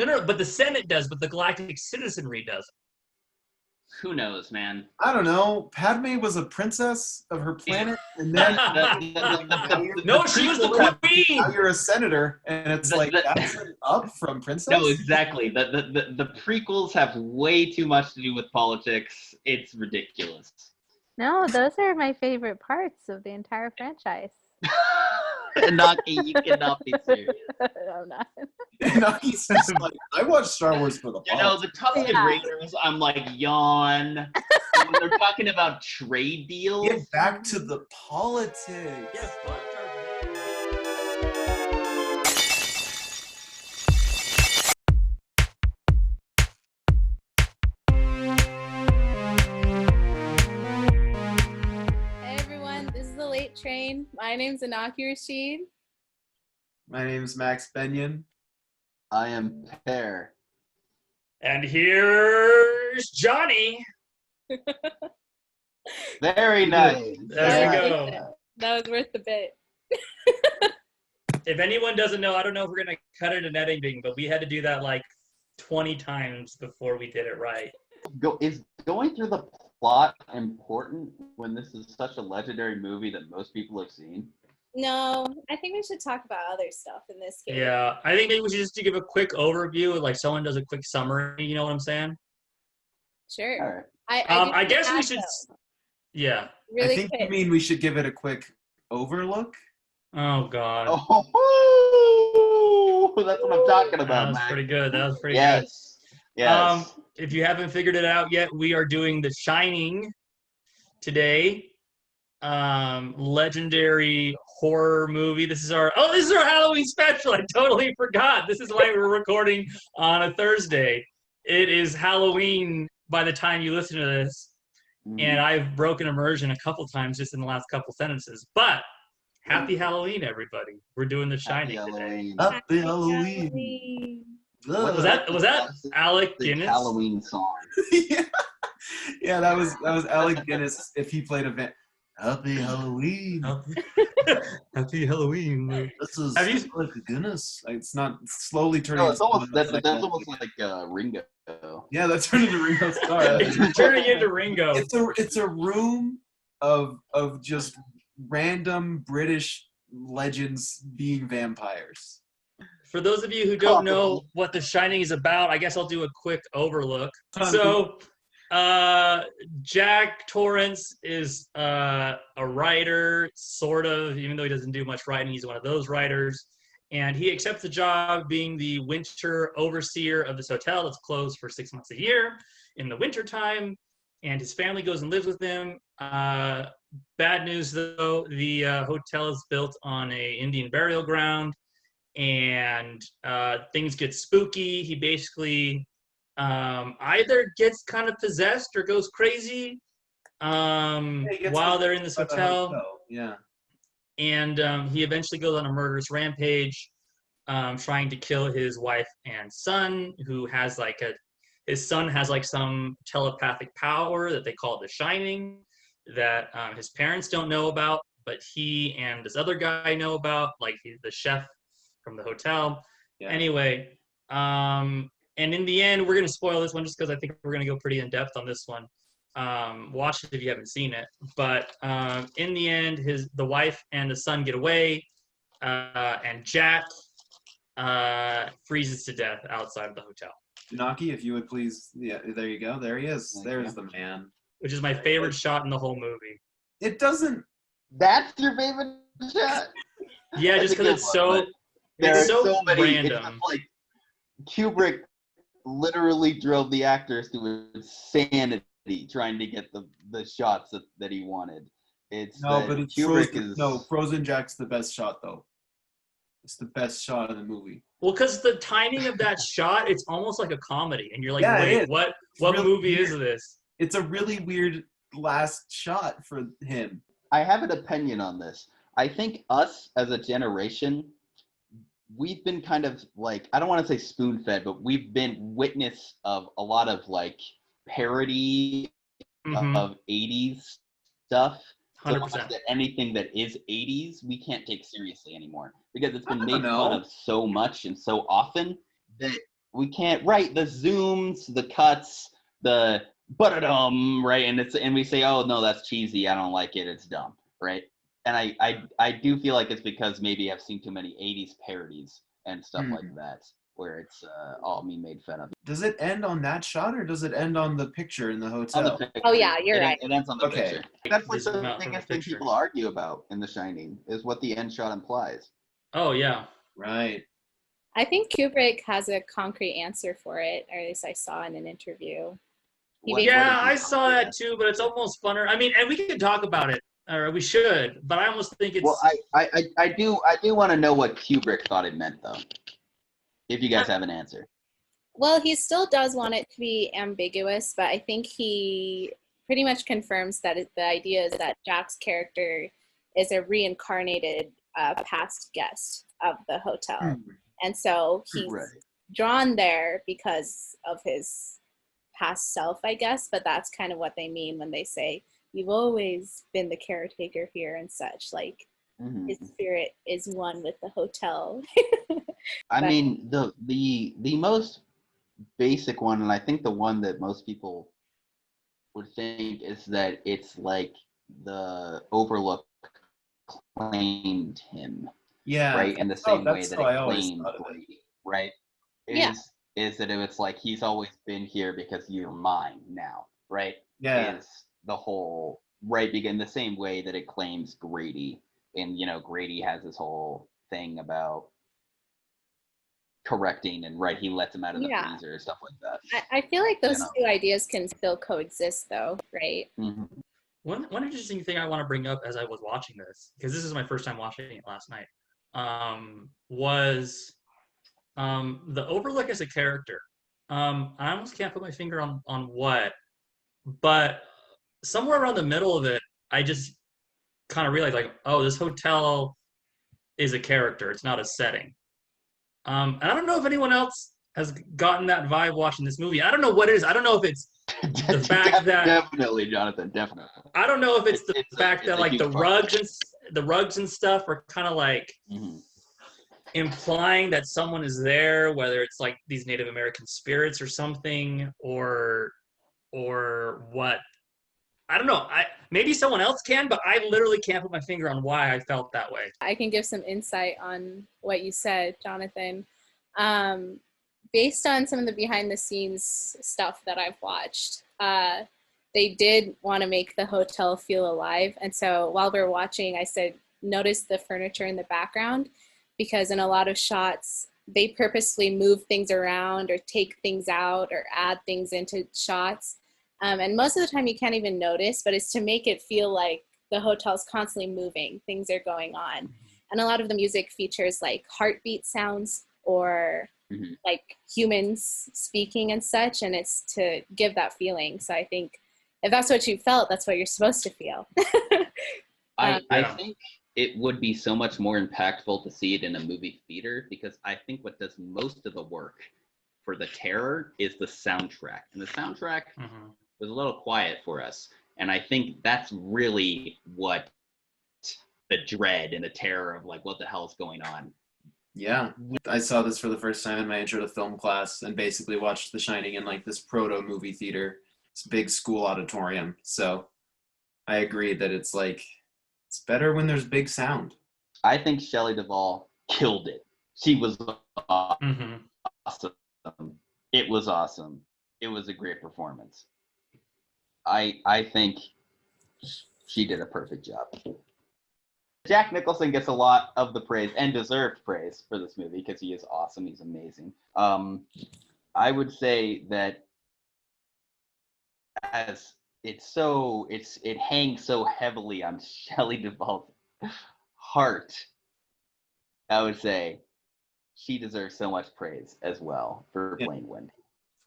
No, but the Senate does, but the galactic citizenry doesn't. Who knows, man? I don't know. Padme was a princess of her planet, and then No, she was the queen. now you're a senator, and it's that's an up from princess. No, exactly. The prequels have way too much to do with politics. It's ridiculous. No, those are my favorite parts of the entire franchise. Inaki, you cannot be serious. I'm not. Inaki says, I watch Star Wars for the The Tusken Raiders, I'm like, yawn. When they're talking about trade deals. Get back to the politics. Yes, fuck Darth Hey everyone, this is the Late Train. My name's Inaki Rashid. My name is Max Benyon. I am Pear. And here's Johnny. Very nice. There we go. That was worth the bit. If anyone doesn't know, I don't know if we're going to cut it in editing, but we had to do that 20 times before we did it right. Is going through the plot important when this is such a legendary movie that most people have seen? No, I think we should talk about other stuff in this game. Yeah, I think maybe we should just give a quick overview, someone does a quick summary, you know what I'm saying? Sure. All right. I guess we should, yeah. Really I think quick. you mean we should give it a quick overlook? Oh, God. Oh, that's what I'm talking about, That was Max. pretty good. That was pretty good. Yes. Yes. If you haven't figured it out yet, we are doing The Shining today. Legendary horror movie. This is our Halloween special. I totally forgot. This is why we're recording on a Thursday. It is Halloween by the time you listen to this, and I've broken immersion a couple times just in the last couple sentences. But happy Halloween, everybody! We're doing The Shining today. Happy Halloween. Was that Alec Guinness? Halloween song. yeah, that was Alec Guinness if he played a band. Happy Halloween. Happy Halloween. This is Have you- like a Guinness. It's not slowly turning. No, it's almost that's like almost like Ringo. Yeah, that's turning into Ringo Starr. It's turning into Ringo. It's a room of just random British legends being vampires. For those of you who don't know what The Shining is about, I guess I'll do a quick overlook. So, Jack Torrance is a writer, sort of, even though he doesn't do much writing, he's one of those writers. And he accepts the job being the winter overseer of this hotel that's closed for 6 months a year in the wintertime. And his family goes and lives with him. Bad news, though, the hotel is built on a Indian burial ground. And things get spooky. He basically either gets kind of possessed or goes crazy while they're in this hotel. Yeah. And he eventually goes on a murderous rampage, trying to kill his wife and son, who has his son has some telepathic power that they call The Shining, that his parents don't know about, but he and this other guy know about, the chef from the hotel. Yeah. Anyway, and in the end, we're going to spoil this one just because I think we're going to go pretty in depth on this one. Watch it if you haven't seen it. But in the end, the wife and the son get away, and Jack freezes to death outside of the hotel. Inaki, if you would please, yeah, there you go. There he is. There's the man. Which is my favorite shot in the whole movie. It doesn't. That's your favorite shot? Yeah, just because it's so random. Kubrick literally drove the actors to insanity trying to get the shots that he wanted. Frozen Jack's the best shot though. It's the best shot in the movie. Well, because the timing of that shot, it's almost like a comedy, and you're like, yeah, wait, what really movie weird. Is this? It's a really weird last shot for him. I have an opinion on this. I think us as a generation, we've been kind of I don't want to say spoon-fed, but we've been witness of a lot of parody of 80s stuff. 100%. So that anything that is 80s, we can't take seriously anymore because it's been made fun of so much and so often that we can't write the zooms, the cuts, the but-a-dum, right? And we say, oh no, that's cheesy. I don't like it. It's dumb, right? And I do feel like it's because maybe I've seen too many 80s parodies and stuff like that, where it's all me made fun of. Does it end on that shot, or does it end on the picture in the hotel? On the picture. Oh yeah, you're right. It ends on the picture. That's like Zoom the out from biggest the thing picture. people argue about in The Shining is what the end shot implies. Oh yeah. Right. I think Kubrick has a concrete answer for it, or at least I saw in an interview. Yeah, I saw that too, but it's almost funner. I mean, and we can talk about it, or we should, but I almost think it's. Well, I do want to know what Kubrick thought it meant, though. If you guys have an answer. Well, he still does want it to be ambiguous, but I think he pretty much confirms that the idea is that Jack's character is a reincarnated past guest of the hotel. And so he's drawn there because of his past self, I guess, but that's kind of what they mean when they say, you've always been the caretaker here and such, like his spirit is one with the hotel. I mean, the most basic one, and I think the one that most people would think, is that it's like the Overlook claimed him. Yeah. Right? In the same way that it claimed Brady, right? Is that it's like he's always been here because you're mine now, right? Yeah. Is the whole, right? In the same way that it claims Grady, and, Grady has this whole thing about correcting, and he lets him out of the freezer, stuff like that. I feel like those two ideas can still coexist, though, right? One interesting thing I want to bring up as I was watching this, because this is my first time watching it last night, was the Overlook as a character. I almost can't put my finger on what, but somewhere around the middle of it, I just kind of realized, like, oh, this hotel is a character. It's not a setting. And I don't know if anyone else has gotten that vibe watching this movie. I don't know what it is. I don't know if it's the fact that definitely, Jonathan, definitely. I don't know if it's the fact that like the rugs and stuff are kind of like implying that someone is there, whether it's like these Native American spirits or something, or what. I don't know. Maybe someone else can, but I literally can't put my finger on why I felt that way. I can give some insight on what you said, Jonathan. Based on some of the behind the scenes stuff that I've watched, they did want to make the hotel feel alive. And so while we were watching, I said, notice the furniture in the background, because in a lot of shots, they purposely move things around or take things out or add things into shots. And most of the time you can't even notice, but it's to make it feel like the hotel's constantly moving, things are going on. And a lot of the music features like heartbeat sounds or like humans speaking and such, and it's to give that feeling. So I think if that's what you felt, that's what you're supposed to feel. I think it would be so much more impactful to see it in a movie theater, because I think what does most of the work for the terror is the soundtrack. And the soundtrack was a little quiet for us. And I think that's really what the dread and the terror of like, what the hell is going on. Yeah, I saw this for the first time in my intro to film class and basically watched The Shining in like this proto movie theater, this big school auditorium. So I agree that it's like, it's better when there's big sound. I think Shelley Duvall killed it. She was awesome. It was awesome. It was a great performance. I think she did a perfect job. Jack Nicholson gets a lot of the praise, and deserved praise, for this movie, because he is awesome. He's amazing. I would say that as it hangs so heavily on Shelley Duvall's heart, I would say she deserves so much praise as well for playing Wendy.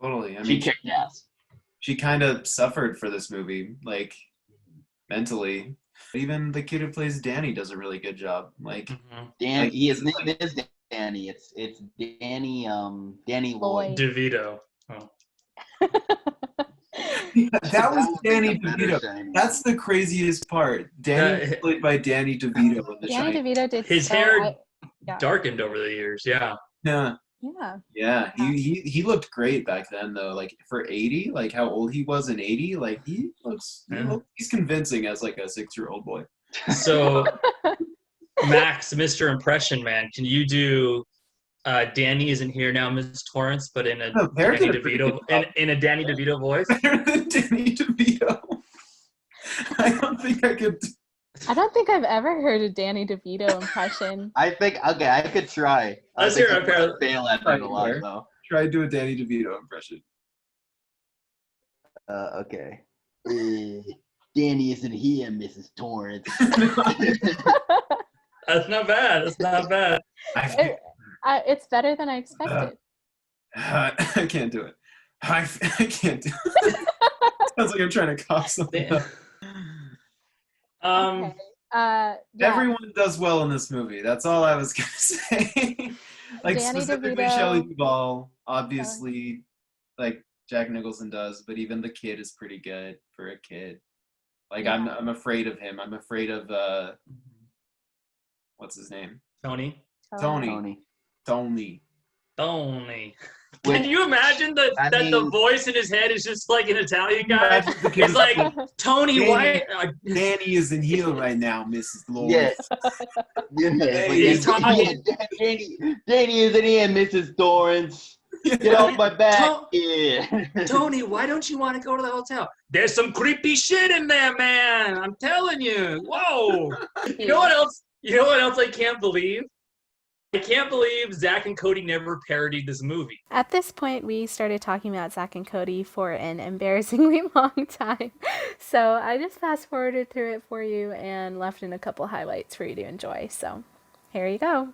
Totally. I mean, she kicked ass. She kind of suffered for this movie, like mentally. Even the kid who plays Danny does a really good job. Like Danny, his name is Danny. It's Danny Lloyd DeVito. Oh. That was Danny DeVito. That's the craziest part. Danny played by Danny DeVito. Danny DeVito did his hair darkened over the years. Yeah. Yeah. Yeah, he looked great back then though. Like for 80, like how old he was in 80, like he's convincing as like a 6-year-old boy. So Max, Mr. Impression Man, can you do Danny isn't here now, Miss Torrance, but in a Danny DeVito in a Danny DeVito voice? Better than Danny DeVito. I don't think I could. I don't think I've ever heard a Danny DeVito impression. I think I could try. Let's hear it. I fail at that a lot though. Try to do a Danny DeVito impression. Okay. Danny isn't here, Mrs. Torrance. That's not bad. That's not bad. It's better than I expected. I can't do it. I can't do it. Sounds like I'm trying to cough something up. Okay. Yeah. Everyone does well in this movie. That's all I was gonna say. Like Danny specifically DeVito. Shelley Duvall, obviously, like Jack Nicholson does, but even the kid is pretty good for a kid. Like Yeah. I'm afraid of him. I'm afraid of what's his name? Tony. Tony. Can you imagine that the voice in his head is just like an Italian guy? It's like, Tony, Danny, why? Danny isn't here right now, Mrs. Lord. Yes. He's talking. Danny isn't here, Mrs. Torrance. Get off my back. Yeah. Tony, why don't you want to go to the hotel? There's some creepy shit in there, man. I'm telling you. Whoa. You know what else? I can't believe? I can't believe Zack and Cody never parodied this movie. At this point, we started talking about Zack and Cody for an embarrassingly long time. So I just fast forwarded through it for you and left in a couple highlights for you to enjoy. So here you go.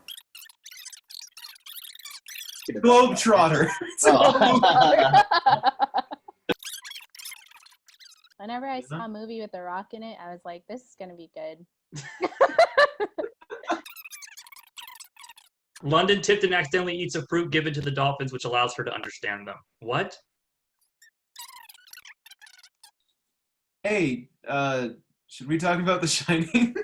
Globetrotter. Whenever I saw a movie with The Rock in it, I was like, this is going to be good. London Tipton accidentally eats a fruit given to the dolphins, which allows her to understand them. What? Hey, should we talk about The Shining?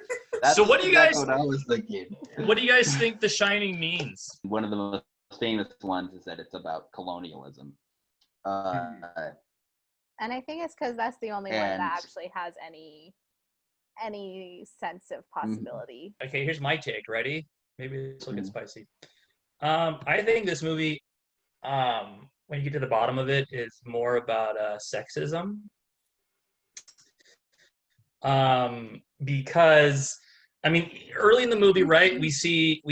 So what do you guys? What I was thinking. What do you guys think The Shining means? One of the most famous ones is that it's about colonialism. And I think it's because that's the only one that actually has any sense of possibility. Okay, here's my take. Ready? Maybe this will get spicy. I think this movie, when you get to the bottom of it, is more about sexism. Because, I mean, early in the movie, right, we see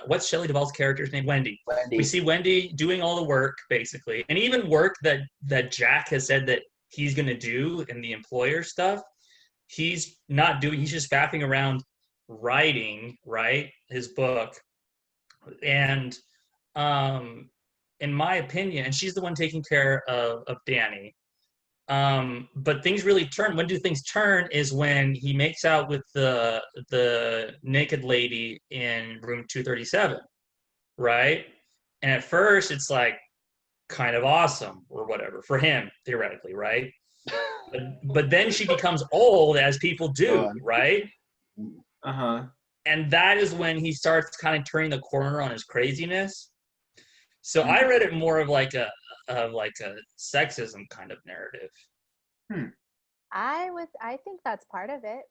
what's Shelley Duvall's character's name? Wendy. We see Wendy doing all the work, basically. And even work that Jack has said that he's going to do in the employer stuff, he's not doing. He's just faffing around writing, right, his book. And in my opinion, and she's the one taking care of Danny. But things really turn. When do things turn is when he makes out with the naked lady in room 237, right? And at first it's like kind of awesome or whatever for him, theoretically, right? But then she becomes old, as people do, right? Uh-huh. And that is when he starts kind of turning the corner on his craziness. So I read it more of like a sexism kind of narrative. I think that's part of it.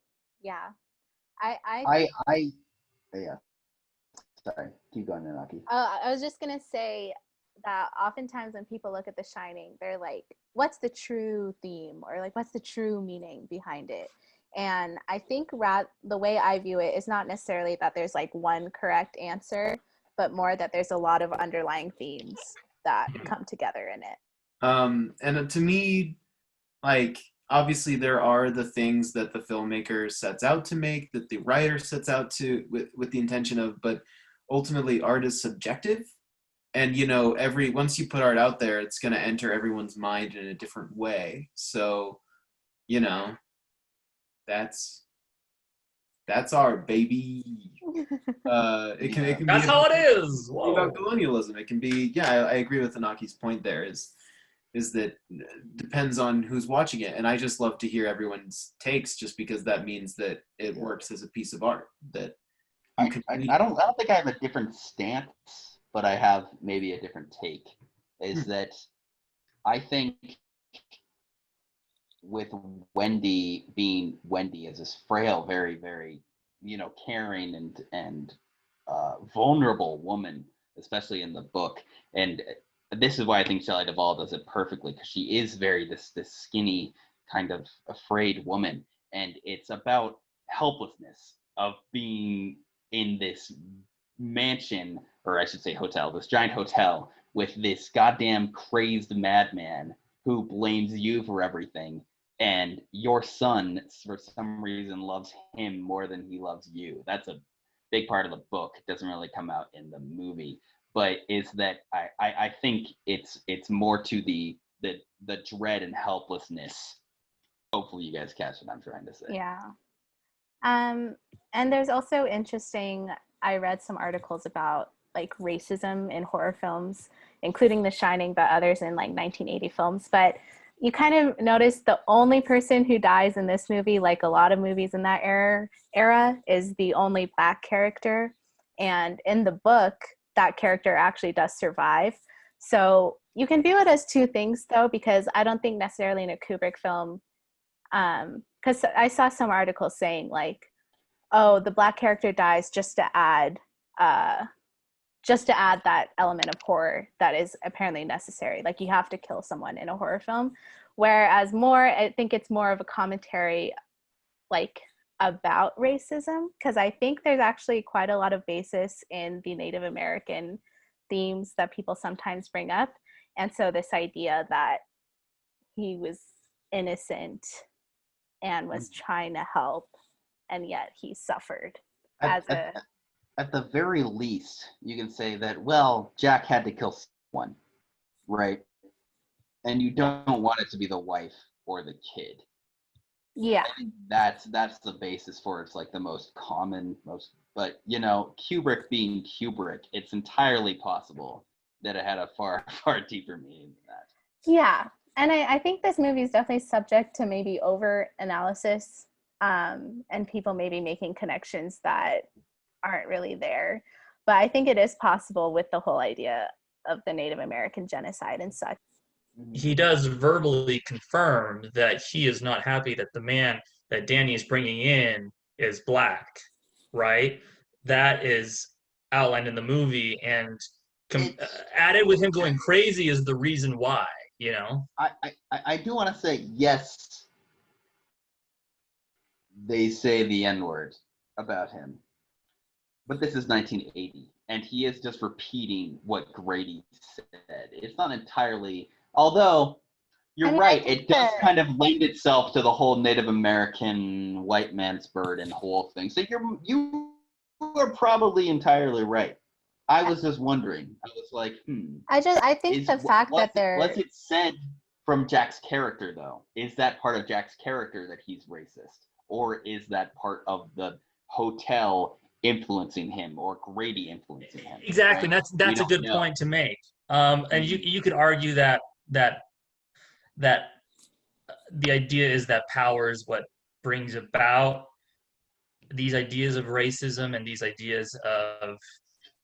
Yeah. Yeah. Sorry, keep going, Nanaki. I was just gonna say that oftentimes when people look at The Shining, they're like, "What's the true theme?" or like, "What's the true meaning behind it?" And I think the way I view it is not necessarily that there's like one correct answer, but more that there's a lot of underlying themes that come together in it. And to me, like, obviously there are the things that the filmmaker sets out to make, that the writer sets out to with the intention of, but ultimately art is subjective. And, you know, once you put art out there, it's going to enter everyone's mind in a different way. So, you know, that's art, baby. It can That's be how it is. Whoa. About colonialism. It can be, yeah, I agree with Anaki's point there is that depends on who's watching it. And I just love to hear everyone's takes, just because that means that it works as a piece of art that you can I don't think I have a different stance but I have maybe a different take, is that I think with Wendy being Wendy as this frail, very, very, caring and vulnerable woman, especially in the book. And this is why I think Shelley Duvall does it perfectly, because she is very this skinny, kind of afraid woman. And it's about helplessness of being in this mansion, or I should say hotel, this giant hotel with this goddamn crazed madman who blames you for everything. And your son, for some reason, loves him more than he loves you. That's a big part of the book. It doesn't really come out in the movie, but is that I think it's more to the dread and helplessness. Hopefully you guys catch what I'm trying to say. Yeah. And there's also interesting, I read some articles about like racism in horror films, including The Shining, but others in like 1980 films. But you kind of notice the only person who dies in this movie, like a lot of movies in that era, is the only Black character. And in the book, that character actually does survive. So you can view it as two things, though, because I don't think necessarily in a Kubrick film, because I saw some articles saying like, oh, the Black character dies just to add that element of horror that is apparently necessary. Like you have to kill someone in a horror film. Whereas I think it's more of a commentary like about racism, because I think there's actually quite a lot of basis in the Native American themes that people sometimes bring up. And so this idea that he was innocent and was trying to help, and yet he suffered At the very least, you can say that, well, Jack had to kill someone, right? And you don't want it to be the wife or the kid. Yeah. I think that's the basis for it's like the most common, but Kubrick being Kubrick, it's entirely possible that it had a far, far deeper meaning than that. Yeah. And I think this movie is definitely subject to maybe over analysis, and people maybe making connections that aren't really there. But I think it is possible with the whole idea of the Native American genocide and such. He does verbally confirm that he is not happy that the man that Danny is bringing in is Black, right? That is outlined in the movie, and added with him going crazy is the reason why, I do want to say, yes, they say the N-word about him, but this is 1980, and he is just repeating what Grady said. It's not entirely, although you're right, it does kind of lend itself to the whole Native American white man's bird and whole thing. So you are probably entirely right. I was just wondering. I was like, I think the fact that was it said from Jack's character, though? Is that part of Jack's character that he's racist? Or is that part of the hotel influencing him, or Grady influencing him? Exactly. Right? That's a good point to make. And you could argue that the idea is that power is what brings about these ideas of racism and these ideas of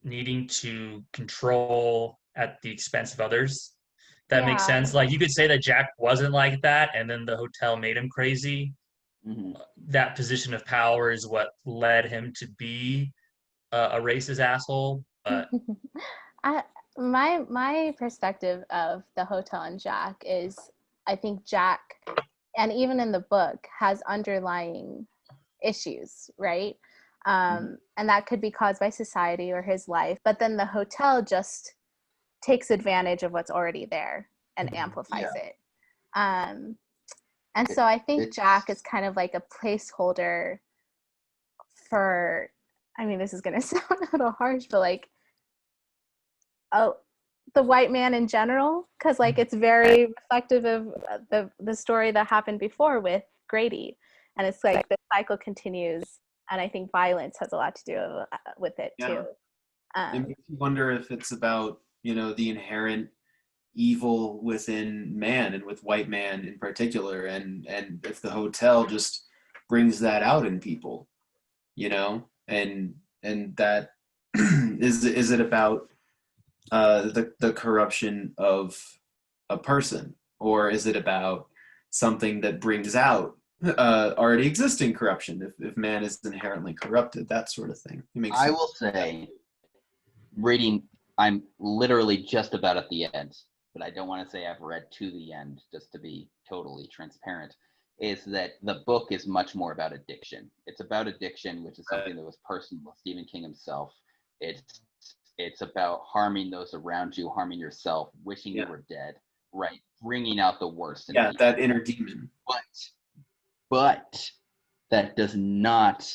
needing to control at the expense of others. That makes sense. Like you could say that Jack wasn't like that, and then the hotel made him crazy. That position of power is what led him to be a racist asshole. But my perspective of the hotel and Jack is, I think Jack, and even in the book, has underlying issues, right? And that could be caused by society or his life. But then the hotel just takes advantage of what's already there and amplifies it. And so I think Jack is kind of like a placeholder for, I mean, this is going to sound a little harsh, but like, the white man in general, because like it's very reflective of the story that happened before with Grady, and it's like the cycle continues, and I think violence has a lot to do with it too. It makes you wonder if it's about the inherent evil within man, and with white man in particular, and if the hotel just brings that out in people, and that is it about the corruption of a person, or is it about something that brings out already existing corruption? If man is inherently corrupted, that sort of thing. It makes I sense. will say, reading, I'm literally just about at the end, but I don't want to say I've read to the end, just to be totally transparent, is that the book is much more about addiction. It's about addiction, which is something that was personal with Stephen King himself. It's about harming those around you, harming yourself, wishing you were dead, right? Bringing out the worst in people. That inner demon. But that does not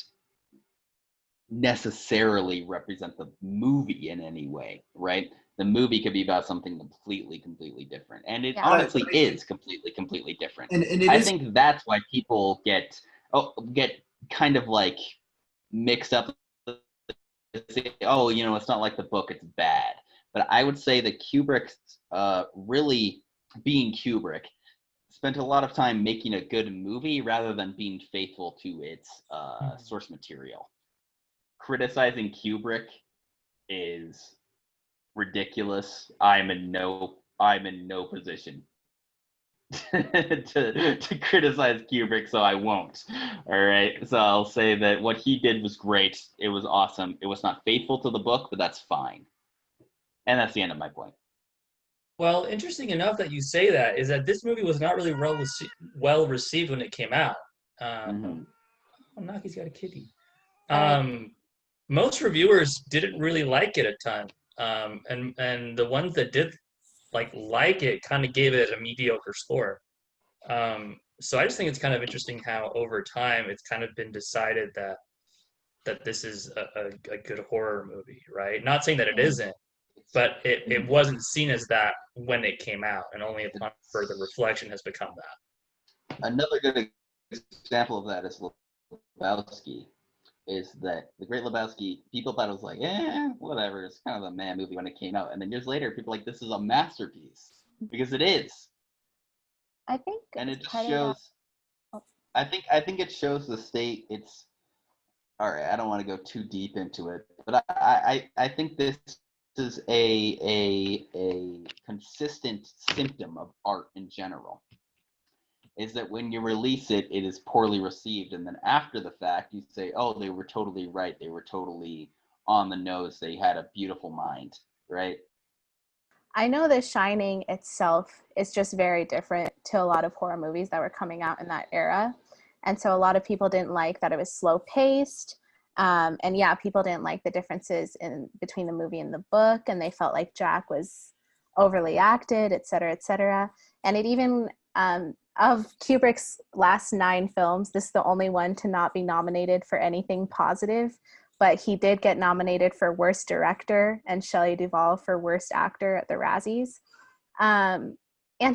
necessarily represent the movie in any way, right? The movie could be about something completely different, and it honestly is completely different. And I think that's why people get kind of like mixed up. Oh, it's not like the book; it's bad. But I would say that Kubrick, really being Kubrick, spent a lot of time making a good movie rather than being faithful to its source material. Criticizing Kubrick is ridiculous. I'm in no position to criticize Kubrick, so I won't. All right. So I'll say that what he did was great. It was awesome. It was not faithful to the book, but that's fine. And that's the end of my point. Well, interesting enough that you say that is that this movie was not really well received when it came out. Oh, Naki's got a kitty. Most reviewers didn't really like it a ton, and the ones that did like it kind of gave it a mediocre score. So I just think it's kind of interesting how over time it's kind of been decided that this is a good horror movie, right? Not saying that it isn't, but it wasn't seen as that when it came out, and only upon further reflection has become that. Another good example of that is Lebowski. Is that The Great Lebowski, people thought it was like, whatever, it's kind of a man movie when it came out. And then years later, people are like, this is a masterpiece. Because it is. I think and it just shows I think it shows the state. It's all right, I don't want to go too deep into it, but I think this is a consistent symptom of art in general. Is that when you release it, it is poorly received. And then after the fact, you say, oh, they were totally right. They were totally on the nose. They had a beautiful mind, right? I know The Shining itself is just very different to a lot of horror movies that were coming out in that era. And so a lot of people didn't like that it was slow paced. And people didn't like the differences in between the movie and the book. And they felt like Jack was overly acted, et cetera, et cetera. And it even... of Kubrick's last 9 films, this is the only one to not be nominated for anything positive, but he did get nominated for Worst Director and Shelley Duvall for Worst Actor at the Razzies. And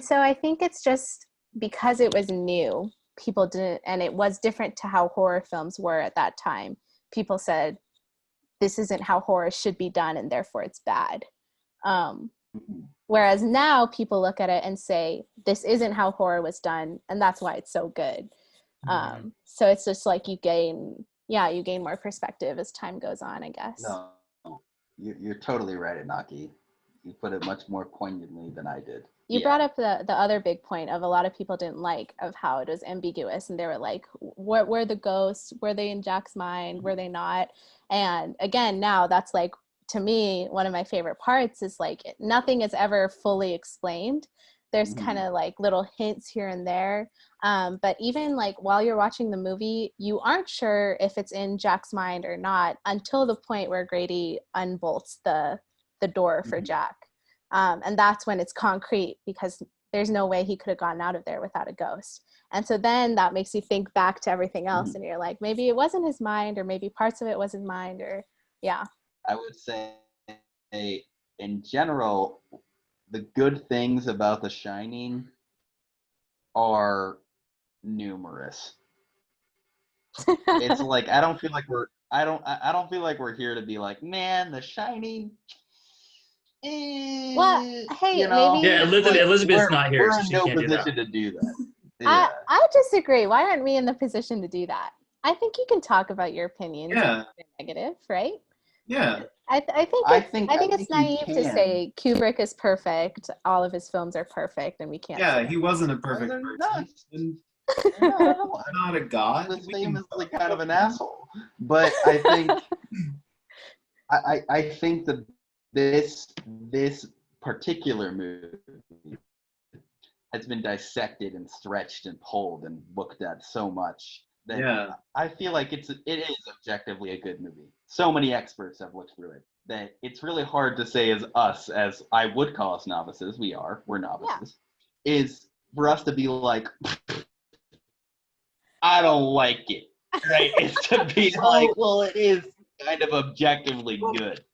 so I think it's just because it was new, people didn't, and it was different to how horror films were at that time. People said, this isn't how horror should be done, and therefore it's bad. Whereas now people look at it and say, this isn't how horror was done, and that's why it's so good. So it's just like you gain more perspective as time goes on, I guess. No, you're totally right, Inaki. You put it much more poignantly than I did. You brought up the other big point of a lot of people didn't like of how it was ambiguous, and they were like, what were the ghosts? Were they in Jack's mind? Were they not? And again, now that's like, to me, one of my favorite parts is like nothing is ever fully explained. There's kind of like little hints here and there. But even like while you're watching the movie, you aren't sure if it's in Jack's mind or not until the point where Grady unbolts the door for Jack. And that's when it's concrete, because there's no way he could have gotten out of there without a ghost. And so then that makes you think back to everything else, and you're like, maybe it wasn't his mind, or maybe parts of it was his mind, or I would say, in general, the good things about The Shining are numerous. It's like I don't feel like we're here to be like, man, The Shining. Well, hey, maybe Elizabeth's not here, we're so in she no can't do that. position to do that. Yeah. I disagree. Why aren't we in the position to do that? I think you can talk about your opinions. Yeah. Negative, right? Yeah. I think it's you naive to can. say Kubrick is perfect. All of his films are perfect, and we can't. Yeah, say he wasn't a No, perfect they're person. And They're not at all. not a god. He was We can- famously kind of an asshole. But I think I think that this particular movie has been dissected and stretched and pulled and looked at so much that Yeah. I feel like it is objectively a good movie. So many experts have looked through it that it's really hard to say as us, as I would call us novices, we're novices, is for us to be like, I don't like it. Right? It's to be like, well, it is kind of objectively good.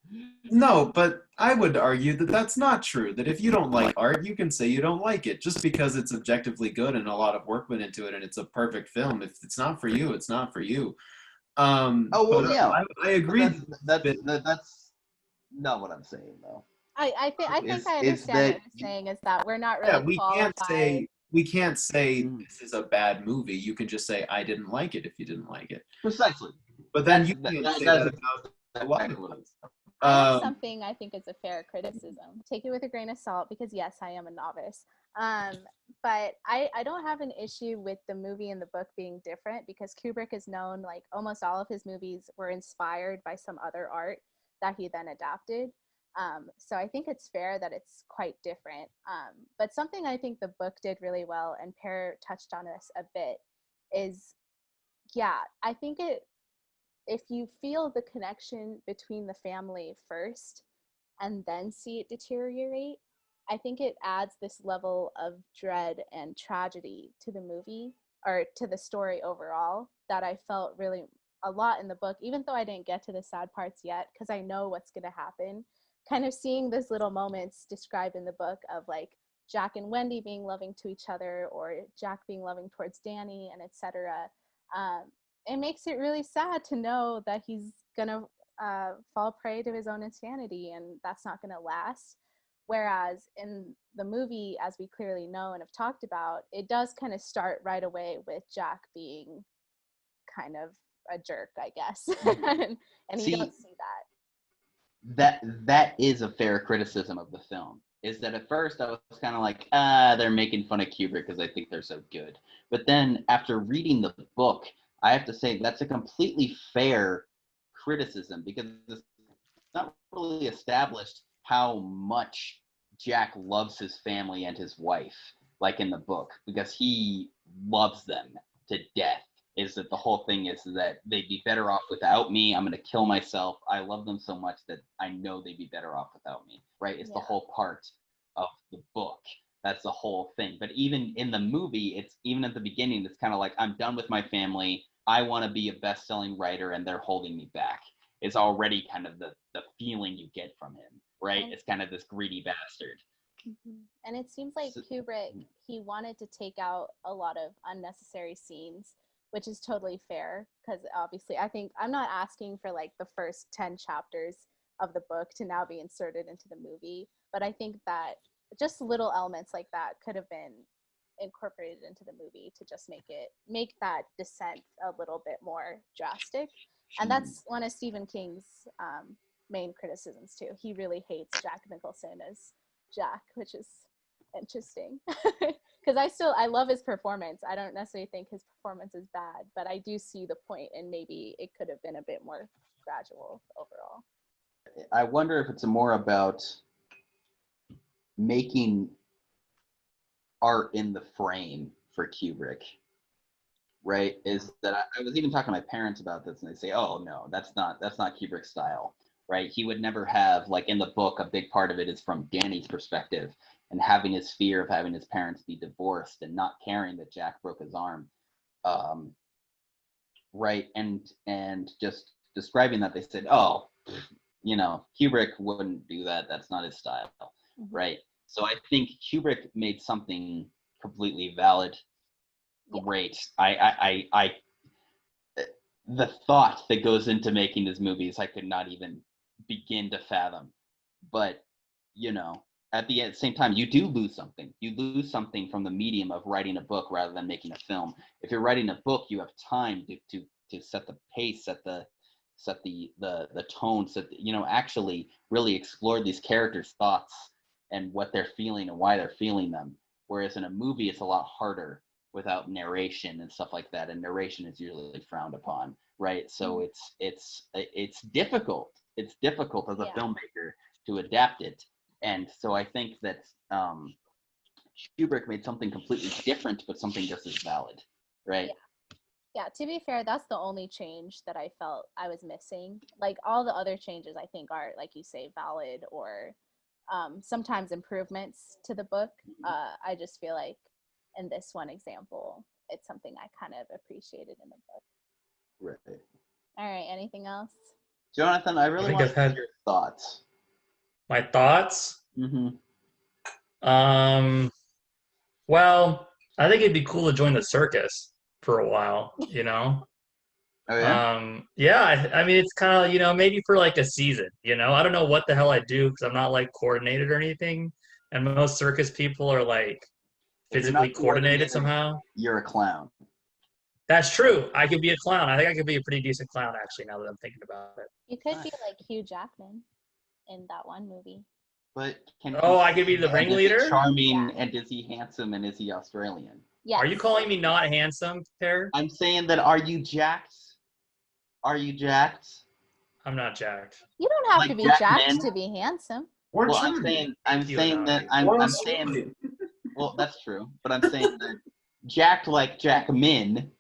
No, but I would argue that that's not true. That if you don't like art, you can say you don't like it just because it's objectively good and a lot of work went into it and it's a perfect film. If it's not for you, it's not for you. Oh well, But yeah. I agree. That's not what I'm saying though. I think I Is understand that what you're saying is that we're not Yeah, really qualified. we can't say Mm. this is a bad movie. You can just say I didn't like it if you didn't like it. Precisely. But then That's- you can't that- say that's that about a lot of movies. I have Um, something I think is a fair criticism. Take it with a grain of salt because yes, I am a novice. But I don't have an issue with the movie and the book being different because Kubrick is known, like almost all of his movies were inspired by some other art that he then adapted. So I think it's fair that it's quite different. But something I think the book did really well, and Pear touched on this a bit, is yeah, I think if you feel the connection between the family first and then see it deteriorate, I think it adds this level of dread and tragedy to the movie or to the story overall that I felt really a lot in the book, even though I didn't get to the sad parts yet, because I know what's going to happen. Kind of seeing those little moments described in the book of like Jack and Wendy being loving to each other or Jack being loving towards Danny and etc. It makes it really sad to know that he's gonna fall prey to his own insanity and that's not gonna last. Whereas in the movie, as we clearly know and have talked about, it does kind of start right away with Jack being kind of a jerk, I guess. and you don't see that. That is a fair criticism of the film. Is that at first I was kind of like, they're making fun of Kubrick because I think they're so good. But then after reading the book, I have to say that's a completely fair criticism because it's not really established how much Jack loves his family and his wife, like in the book, because he loves them to death. Is that the whole thing is that they'd be better off without me. I'm going to kill myself. I love them so much that I know they'd be better off without me, right? It's the whole part of the book. That's the whole thing. But even in the movie, it's even at the beginning, it's kind of like, I'm done with my family. I want to be a best-selling writer and they're holding me back. It's already kind of the feeling you get from him, right? It's kind of this greedy bastard. Mm-hmm. And it seems like Kubrick, he wanted to take out a lot of unnecessary scenes, which is totally fair because obviously I think I'm not asking for like the first 10 chapters of the book to now be inserted into the movie, but I think that just little elements like that could have been incorporated into the movie to just make that descent a little bit more drastic. And that's one of Stephen King's main criticisms too. He really hates Jack Nicholson as Jack, which is interesting because I love his performance. I don't necessarily think his performance is bad, but I do see the point and maybe it could have been a bit more gradual overall. I wonder if it's more about making art in the frame for Kubrick, right? Is that I was even talking to my parents about this and they say, oh no, that's not Kubrick's style, right? He would never have, like in the book, a big part of it is from Danny's perspective and having his fear of having his parents be divorced and not caring that Jack broke his arm, right? And just describing that, they said, oh, Kubrick wouldn't do that. That's not his style, right? So I think Kubrick made something completely valid, great. I the thought that goes into making his movies, I could not even begin to fathom. But at the same time, you do lose something. You lose something from the medium of writing a book rather than making a film. If you're writing a book, you have time to set the pace, set the set the tone, actually really explore these characters' thoughts and what they're feeling and why they're feeling them. Whereas in a movie, it's a lot harder without narration and stuff like that, and narration is usually frowned upon, right? So it's difficult. It's difficult as a filmmaker to adapt it, and so I think that Kubrick made something completely different, but something just as valid, right? Yeah, to be fair, that's the only change that I felt I was missing. Like all the other changes, I think are, like you say, valid or sometimes improvements to the book. I just feel like in this one example, it's something I kind of appreciated in the book. Right. All right, anything else? Jonathan, I really think want I've to had- hear your thoughts. My thoughts? Mm-hmm. Well, I think it'd be cool to join the circus for a while, you know? Oh yeah. I mean, it's kind of, maybe for like a season, I don't know what the hell I do because I'm not like coordinated or anything. And most circus people are like If you're physically not coordinated somehow. you're a clown. That's true. I could be a clown. I think I could be a pretty decent clown, actually, now that I'm thinking about it. You could be like Hugh Jackman in that one movie. But I could be the ringleader? Is he charming and is he handsome and is he Australian? Yes. Are you calling me not handsome, Pear? I'm saying that. Are you jacked? Are you jacked? I'm not jacked. You don't have Like to be Jack jacked Men? to be handsome. Or Well, charming. I'm You saying know, that you- I'm Or saying. Australian. Well, that's true, but I'm saying that jacked like Jack Men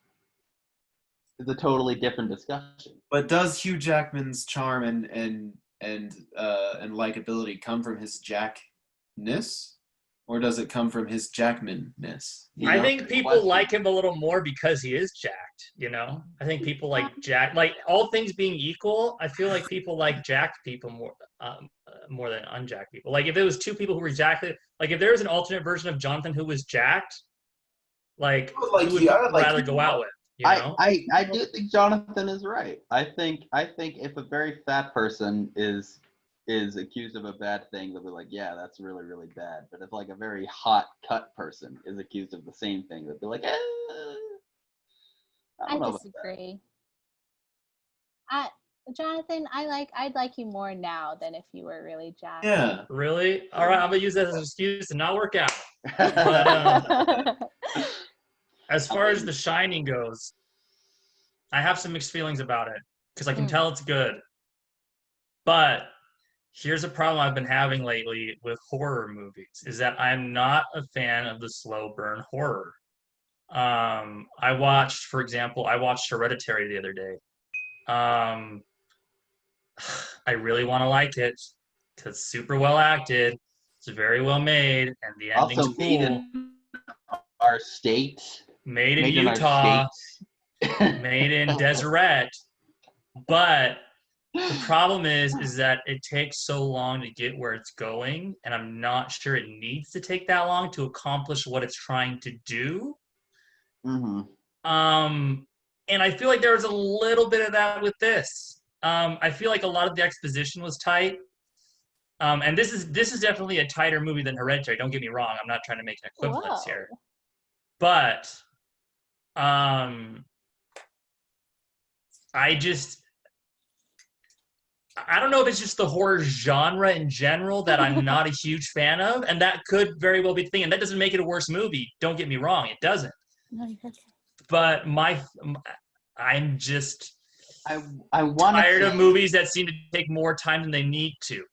is a totally different discussion. But does Hugh Jackman's charm and likability come from his Jackness, or does it come from his Jackmanness? I think people Question. like him a little more because he is jacked, I think people like Jack, like all things being equal, I feel like people like jacked people more than unjacked people. Like if there was two people who were jacked, like if there was an alternate version of Jonathan who was jacked, like who would you rather go out with? I do think Jonathan is right. I think if a very fat person is accused of a bad thing, they'll be like, yeah, that's really, really bad. But if like a very hot cut person is accused of the same thing, they'll be like, I disagree. Jonathan, I'd like you more now than if you were really jacked. Yeah. Really? All right, I'm gonna use that as an excuse to not work out. But as far as The Shining goes, I have some mixed feelings about it because I can tell it's good. But here's a problem I've been having lately with horror movies is that I'm not a fan of the slow burn horror. I watched Hereditary the other day. I really want to like it because it's super well acted. It's very well made, and the ending's also cool. made in our state. Made in Utah. Made in Deseret. But the problem is that it takes so long to get where it's going, and I'm not sure it needs to take that long to accomplish what it's trying to do. Mm-hmm. And I feel like there was a little bit of that with this. I feel like a lot of the exposition was tight. And this is definitely a tighter movie than Hereditary. Don't get me wrong. I'm not trying to make an equivalence here. But I don't know if it's just the horror genre in general that I'm not a huge fan of, and that could very well be the thing. And that doesn't make it a worse movie. Don't get me wrong, it doesn't. No, you're okay. But I'm just I want tired of movies that seem to take more time than they need to.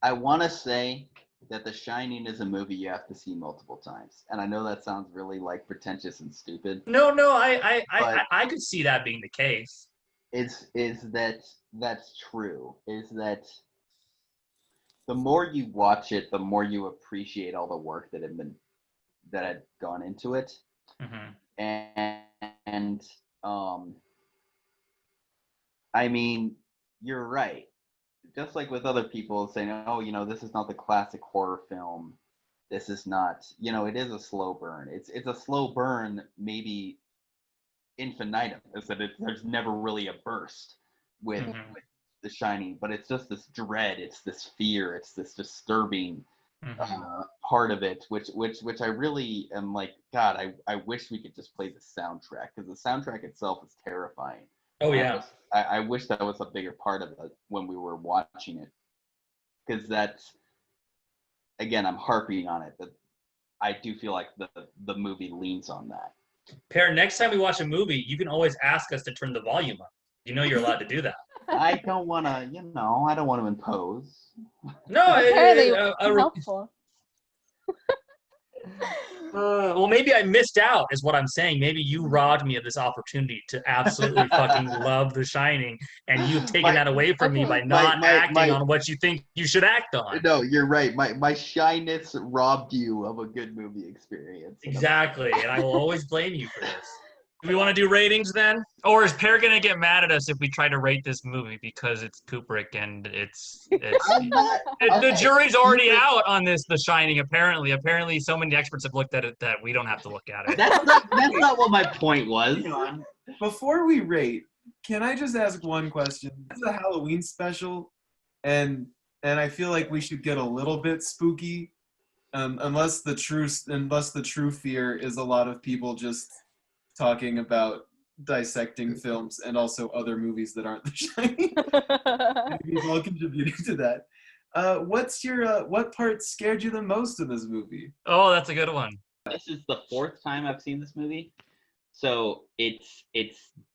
I want to say that The Shining is a movie you have to see multiple times, and I know that sounds really like pretentious and stupid. No, I could see that being the case. Is that's true? Is that the more you watch it, the more you appreciate all the work that had gone into it, and I mean, you're right. Just like with other people saying, oh, this is not the classic horror film. This is not, it is a slow burn. It's a slow burn, maybe infinitum, is that there's never really a burst with The Shining, but it's just this dread, it's this fear, it's this disturbing part of it, which I really am like, God, I wish we could just play the soundtrack, because the soundtrack itself is terrifying. Oh yeah. I wish that was a bigger part of it when we were watching it, because that's, again, I'm harping on it, but I do feel like the movie leans on that. Pear, next time we watch a movie, you can always ask us to turn the volume up. You know you're allowed to do that. I don't want to, I don't want to impose. No, Apparently, helpful. well, maybe I missed out, is what I'm saying. Maybe you robbed me of this opportunity to absolutely fucking love The Shining, and you've taken that away from me by not acting on what you think you should act on. No, you're right. My shyness robbed you of a good movie experience. Exactly, and I will always blame you for this. Do we want to do ratings then? Or is Pear going to get mad at us if we try to rate this movie because it's Kubrick and the jury's already out on this, The Shining, apparently. Apparently, so many experts have looked at it that we don't have to look at it. That's not what my point was. Hang on. Before we rate, can I just ask one question? This is a Halloween special, and I feel like we should get a little bit spooky, unless the true fear is a lot of people just talking about dissecting films and also other movies that aren't The Shining. We've all contributed to that. What part scared you the most in this movie? Oh, that's a good one. This is the 4th time I've seen this movie, so it's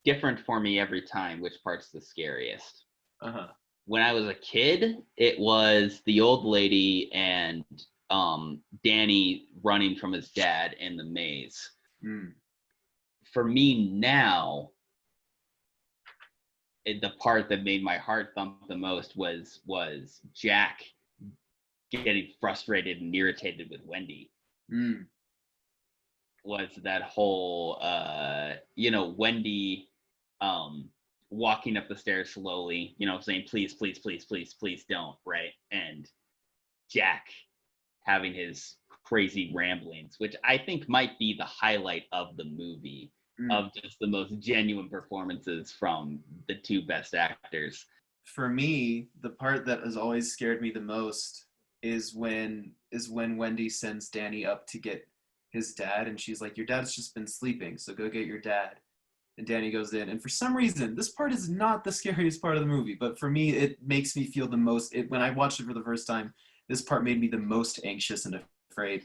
different for me every time which part's the scariest. Uh-huh. When I was a kid, it was the old lady and Danny running from his dad in the maze. Mm. For me now, the part that made my heart thump the most was Jack getting frustrated and irritated with Wendy. Mm. Was that whole Wendy walking up the stairs slowly, saying please don't, right? And Jack having his crazy ramblings, which I think might be the highlight of the movie. Of just the most genuine performances from the two best actors. For me, the part that has always scared me the most is when Wendy sends Danny up to get his dad, and she's like, your dad's just been sleeping, so go get your dad. And Danny goes in, and for some reason, this part is not the scariest part of the movie, but for me, it makes me feel the most, when I watched it for the first time, this part made me the most anxious and afraid,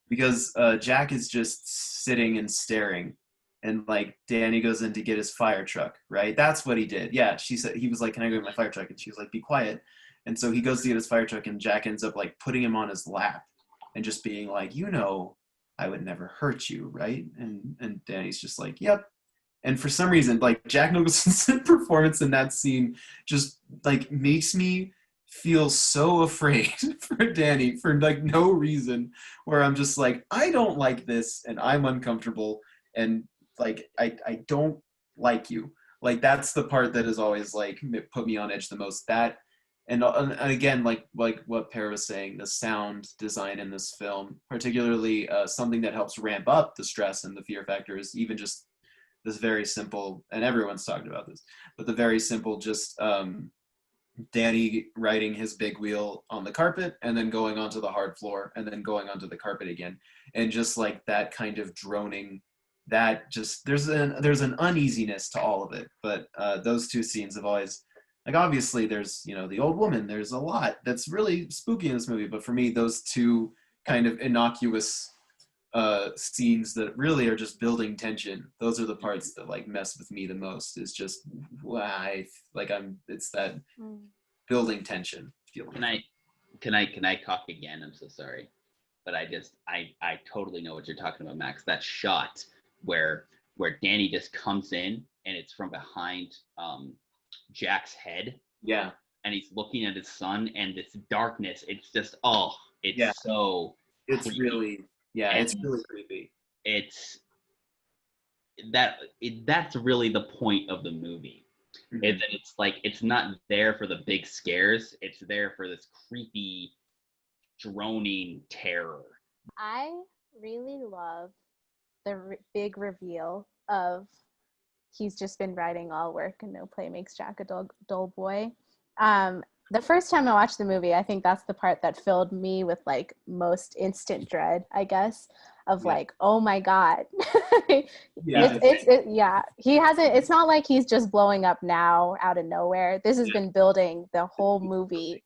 because Jack is just sitting and staring. And like Danny goes in to get his fire truck, right? That's what he did. Yeah, he was like, can I go get my fire truck? And she was like, be quiet. And so he goes to get his fire truck, and Jack ends up like putting him on his lap and just being like, I would never hurt you, right? And Danny's just like, yep. And for some reason, like Jack Nicholson's performance in that scene just like makes me feel so afraid for Danny for like no reason, where I'm just like, I don't like this and I'm uncomfortable. And like I don't like you. Like that's the part that has always like put me on edge the most. That and again, like what Pear was saying, the sound design in this film, particularly something that helps ramp up the stress and the fear factor, is even just this very simple, and everyone's talked about this, but the very simple just Danny riding his big wheel on the carpet and then going onto the hard floor and then going onto the carpet again, and just like that kind of droning. That just there's an uneasiness to all of it, but those two scenes have always, like, obviously there's the old woman, there's a lot that's really spooky in this movie, but for me those two kind of innocuous scenes that really are just building tension, those are the parts that like mess with me the most. Is just why it's that building tension feeling. Can I talk again? I'm so sorry, but I totally know what you're talking about, Max. That shot where Danny just comes in and it's from behind Jack's head. Yeah. And he's looking at his son, and this darkness, it's just so it's creepy. Really it's really creepy. That's really the point of the movie. Mm-hmm. Is that it's like it's not there for the big scares, it's there for this creepy droning terror. I really love the big reveal of he's just been writing all work and no play makes Jack a dull boy. The first time I watched the movie, I think that's the part that filled me with like most instant dread, I guess. of Yeah. like, oh my God. Yeah. Yeah. He hasn't, it's not like he's just blowing up now out of nowhere. This has been building the whole movie.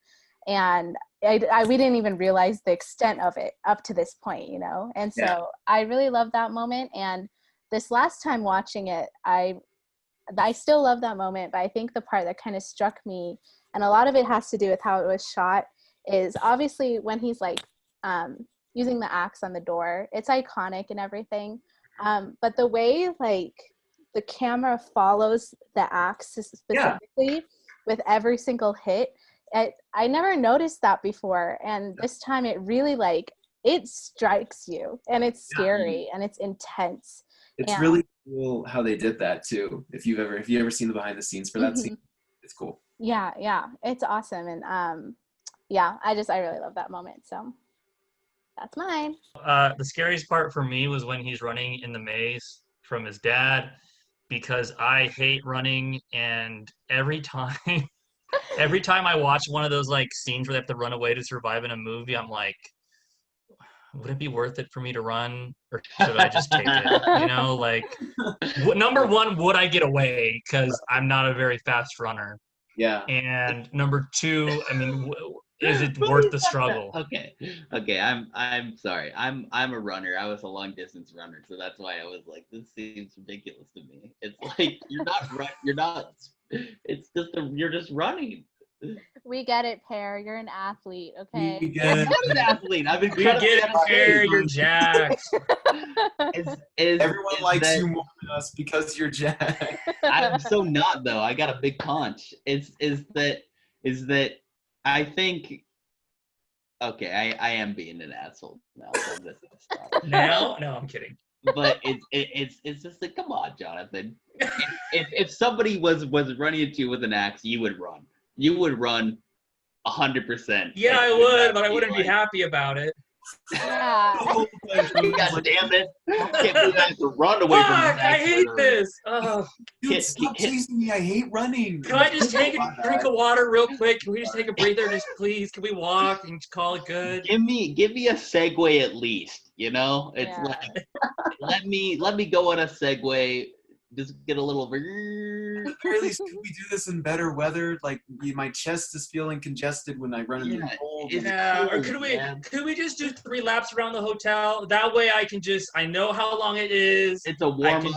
And we didn't even realize the extent of it up to this point, you know? And so I really love that moment. And this last time watching it, I still love that moment, but I think the part that kind of struck me, and a lot of it has to do with how it was shot, is obviously when he's like using the axe on the door. It's iconic and everything, but the way like the camera follows the axe specifically with every single hit, I never noticed that before, and this time it really like it strikes you, and it's scary and it's intense. It's And really cool how they did that too. If you ever seen the behind the scenes for that scene, it's cool. Yeah, it's awesome. And I really love that moment. So that's mine. The scariest part for me was when he's running in the maze from his dad, because I hate running, and every time I watch one of those like scenes where they have to run away to survive in a movie, I'm like, would it be worth it for me to run, or should I just take it? You know, like, number one, would I get away? Because I'm not a very fast runner. Yeah. And number two, I mean, is it worth the struggle? Okay. I'm sorry. I'm a runner. I was a long distance runner, so that's why I was like, this seems ridiculous to me. It's like you're not. It's just you're just running. We get it, Pear. You're an athlete, okay? You get it. I'm an athlete. I've been We get it, Pear. You're jacked. Everyone likes you more than us because you're Jack. I'm so not though. I got a big paunch. Is that I think. Okay, I am being an asshole now. So this is stop. Now? No, I'm kidding. But it's just like, come on, Jonathan. If somebody was running at you with an axe, you would run. You would run 100%. Yeah, I would, but I wouldn't be happy about it. Yeah. God damn it! Can't believe I have to run away from Fuck, this I axe hate murderer. this. Oh, Dude, stop chasing me. I hate running. can I just take a drink of water real quick? Can we just take a breather? Just please, can we walk and just call it good? Give me a segue at least. You know, it's like let me go on a segue. Just get a little. At the very least, could we do this in better weather? Like, my chest is feeling congested when I run in the cold. Yeah, or could we just do 3 laps around the hotel? That way I know how long it is. It's a warm up.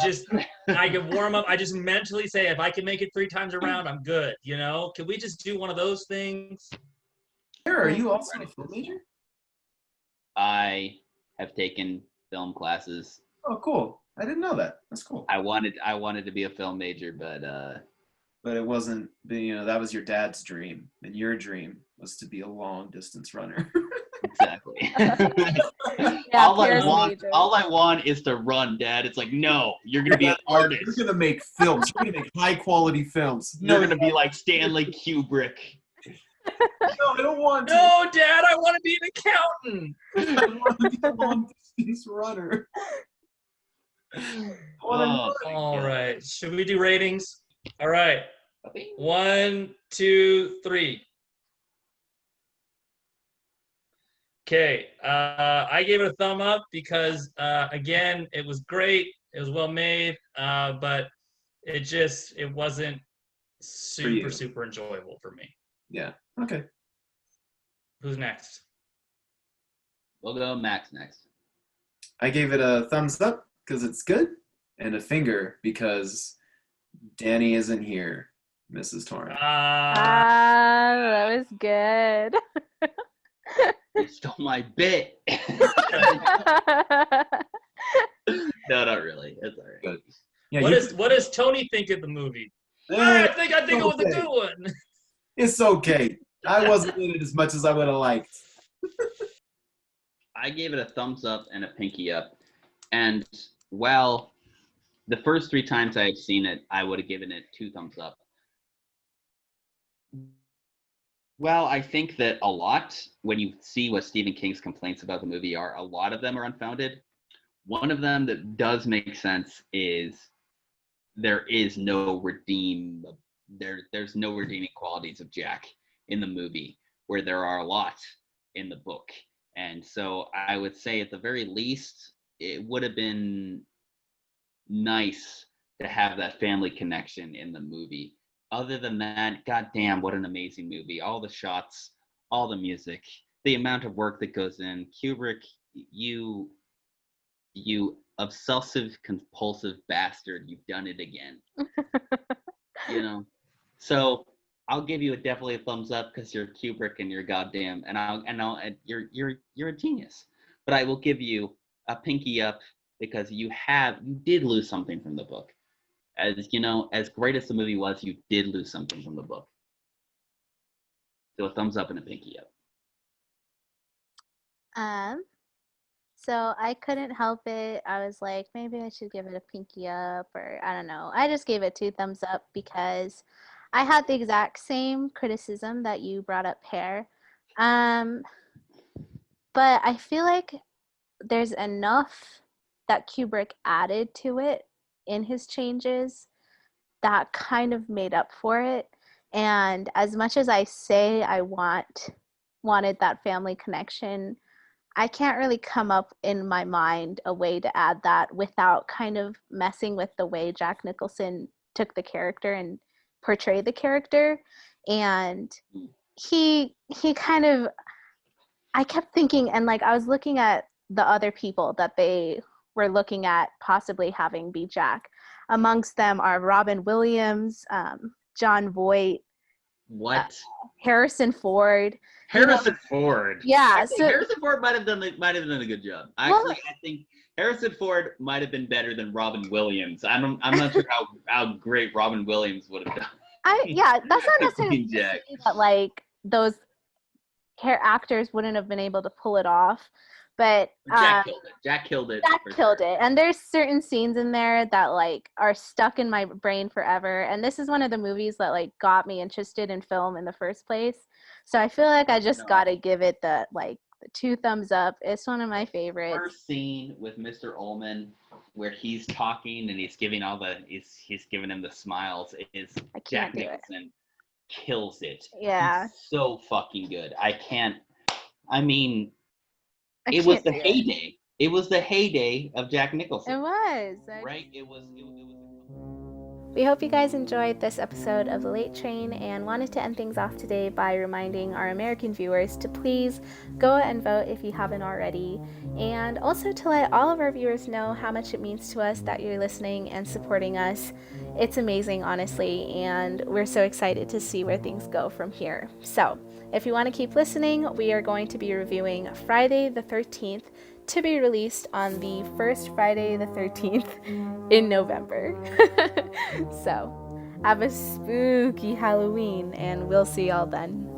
I can warm up. I just mentally say, if I can make it 3 times around, I'm good. You know? Can we just do one of those things? Sure, are you also a film major? I have taken film classes. Oh, cool. I didn't know that. That's cool. I wanted to be a film major, but it wasn't. That was your dad's dream, and your dream was to be a long distance runner. exactly. all I want is to run, Dad. It's like, no, you're gonna be an artist. You're gonna make films. You're gonna make high quality films. You're gonna be like Stanley Kubrick. No, I don't want to. No, Dad, I want to be an accountant. I want to be a long distance runner. All right. Should we do ratings? All right. 1, 2, 3. Okay. I gave it a thumb up because, again, it was great. It was well made, but it wasn't super enjoyable for me. Yeah. Okay. Who's next? We'll go Max next. I gave it a thumbs up because it's good, and a finger because Danny isn't here, Mrs. Torrance. That was good. You stole my bit. No, not really. It's all right. Good. Yeah, What does Tony think of the movie? I think it was a good one. It's okay. I wasn't in it as much as I would have liked. I gave it a thumbs up and a pinky up. And while the first 3 times I have seen it, I would have given it 2 thumbs up. Well, I think that a lot, when you see what Stephen King's complaints about the movie are, a lot of them are unfounded. One of them that does make sense is there's no redeeming qualities of Jack in the movie, where there are a lot in the book. And so I would say at the very least, it would have been nice to have that family connection in the movie. Other than that, goddamn, what an amazing movie! All the shots, all the music, the amount of work that goes in. Kubrick, you obsessive compulsive bastard, you've done it again. You know, so I'll give you definitely a thumbs up because you're Kubrick and you're goddamn, and you're a genius. But I will give you a pinky up because you did lose something from the book. As you know, as great as the movie was, you did lose something from the book. So a thumbs up and a pinky up. So I couldn't help it. I was like, maybe I should give it a pinky up, or I don't know. I just gave it 2 thumbs up because I had the exact same criticism that you brought up, Pear. But I feel like there's enough that Kubrick added to it in his changes that kind of made up for it. And as much as I say I wanted that family connection, I can't really come up in my mind a way to add that without kind of messing with the way Jack Nicholson took the character and portrayed the character. And he kind of, I kept thinking, and like I was looking at the other people that they were looking at possibly having be Jack. Amongst them are Robin Williams, John Voight, What? Harrison Ford. Harrison Ford. Yeah, so Harrison Ford might have done a good job. Actually, I think Harrison Ford might have been better than Robin Williams. I'm not sure how great Robin Williams would have done. That's not necessarily Jack. that like those actors wouldn't have been able to pull it off, but Jack killed it. Jack killed it. And there's certain scenes in there that like are stuck in my brain forever. And this is one of the movies that like got me interested in film in the first place. So I feel like I just gotta give it the 2 thumbs up. It's one of my favorites. First scene with Mr. Ullman where he's talking and he's giving him the smiles is Jack Nicholson kills it. Yeah. He's so fucking good. It was the heyday. It was the heyday of Jack Nicholson. It was. Right? It was. We hope you guys enjoyed this episode of The Late Train and wanted to end things off today by reminding our American viewers to please go and vote if you haven't already, and also to let all of our viewers know how much it means to us that you're listening and supporting us. It's amazing, honestly, and we're so excited to see where things go from here. So, if you want to keep listening, we are going to be reviewing Friday the 13th, to be released on the first Friday the 13th in November. So, have a spooky Halloween, and we'll see y'all then.